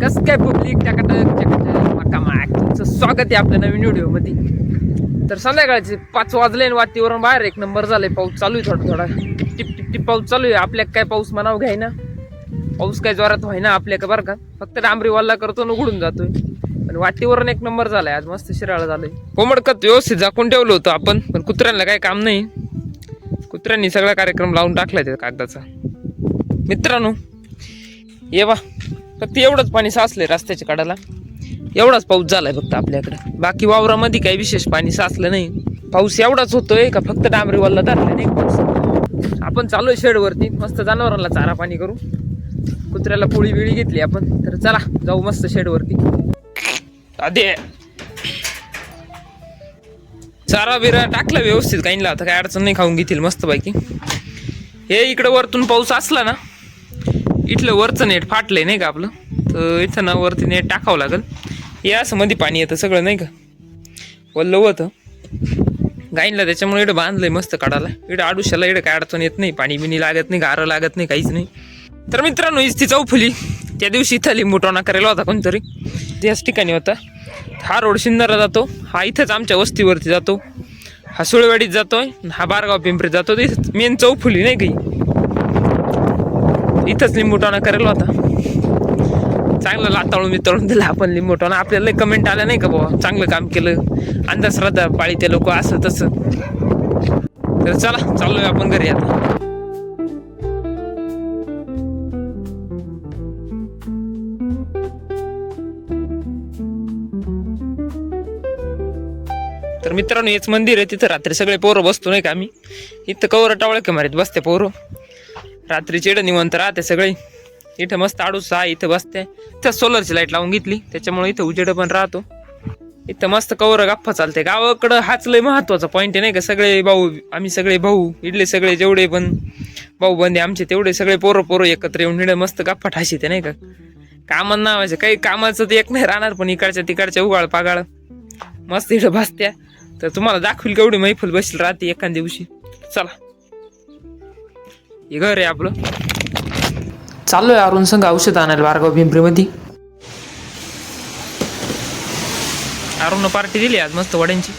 कस काय पब्लिक तुमचं स्वागत आहे आपल्या नवीन व्हिडिओ मध्ये. तर संध्याकाळचे 5 वाजले आणि वातीवरून बाहेर एक नंबर झालाय. पाऊस चालू आहे, थोडा थोडा टिप टिप टिप पाऊस चालू आहे. आपल्या काय पाऊस म्हणाव घ्याय ना, पाऊस काय जोरात व्हायना आपल्या का बरं का. फक्त डांबरी वाल्ला करतो न उघडून जातोय. पण वाटीवरून एक नंबर झालाय आज, मस्त शिराळ झालंय. कोंबडकत व्यवस्थित झाकून ठेवलं होतं आपण, पण कुत्र्यांना काही काम नाही. कुत्र्यांनी सगळा कार्यक्रम लावून टाकलाय त्या कागदाचा. मित्रांनो ये बा, फक्त एवढंच पाणी साचलंय रस्त्याच्या कडाला, एवढाच पाऊस झालाय फक्त आपल्याकडे. बाकी वावरामध्ये काही विशेष पाणी साचलं नाही. पाऊस एवढाच होतोय का फक्त डांबरी वाल्ला धरला नाही पाऊस. आपण चालूय शेडवरती, मस्त जनावरांना चारा पाणी करू. कुत्र्याला पोळी बिळी घेतली आपण, तर चला जाऊ मस्त शेडवरती. आधे चारा बिरा टाकला व्यवस्थित, काहींना आता काय अडचण नाही, खाऊन घेतील मस्त पैकी. हे इकडं वरतून पाऊस असला ना, इथलं वरचं नेट फाटलंय नाही का आपलं, तर इथं ना वरती नेट टाकावं लागेल. हे असं मध्ये पाणी येतं सगळं नाही का, वल्लं होतं गाईंला, त्याच्यामुळे इकडं बांधलंय मस्त काढायला. इकडं आडुशाला इकडं काय अडचण येत नाही, पाणी बिनी लागत नाही, गारं लागत नाही, काहीच नाही. तर मित्रांनो हीच ती चौफुली. त्या दिवशी इथं लिंबूटोणा करायला होता कोणतरी, त्याच ठिकाणी होता. हा रोड शिंदरला जातो, हा इथंच आमच्या वस्तीवरती जातो, हा सुळेवाडीत जातोय, हा बारगाव पिंपरीत जातो. मेन चौफुली नाही काही, इथंच लिंबूटोणा करायला होता. चांगलं लाताळून बिताळून दिला आपण लिंबूटोणा. आपल्याला कमेंट आल्या नाही का बाबा, चांगलं काम केलं, अंधश्रद्धा पाळी ते लोक असं तसं. तर चला चाललोय आपण घरी आता. तर मित्रांनो हेच मंदिर आहे, तिथं रात्री सगळे पोरं बसतो नाही का आम्ही. इथं कवर टावळके मारीत बसते पोरं, रात्री चिड निवंत राहते सगळे. इथं मस्त आडूस आहे, इथं बसते. इथं सोलरची लाईट लावून घेतली, त्याच्यामुळे इथं उजेड पण राहतो. इथं मस्त कवर गप्पा चालते. गावाकडं हाच लय महत्वाचा पॉईंट आहे नाही का. सगळे भाऊ, आम्ही सगळे भाऊ, इडले सगळे जेवढे पण भाऊ बंदे आमचे, तेवढे सगळे पोरं एकत्र येऊन इकडे मस्त गप्पा ठाशीते नाही का. कामं नावायचे काही कामाचं ते एक नाही राहणार, पण इकडच्या तिकडच्या उगाळ पागाळ मस्त इथं बसत्या. तर तुम्हाला दाखवील केवढी मैफल बसली राहते एखाद दिवशी. चला हे घर आहे आपलं. चाललोय अरुण संघ औषध आणायला बारगाव पिंपरीमध्ये. अरुण पार्टी दिली आज मस्त वड्यांची.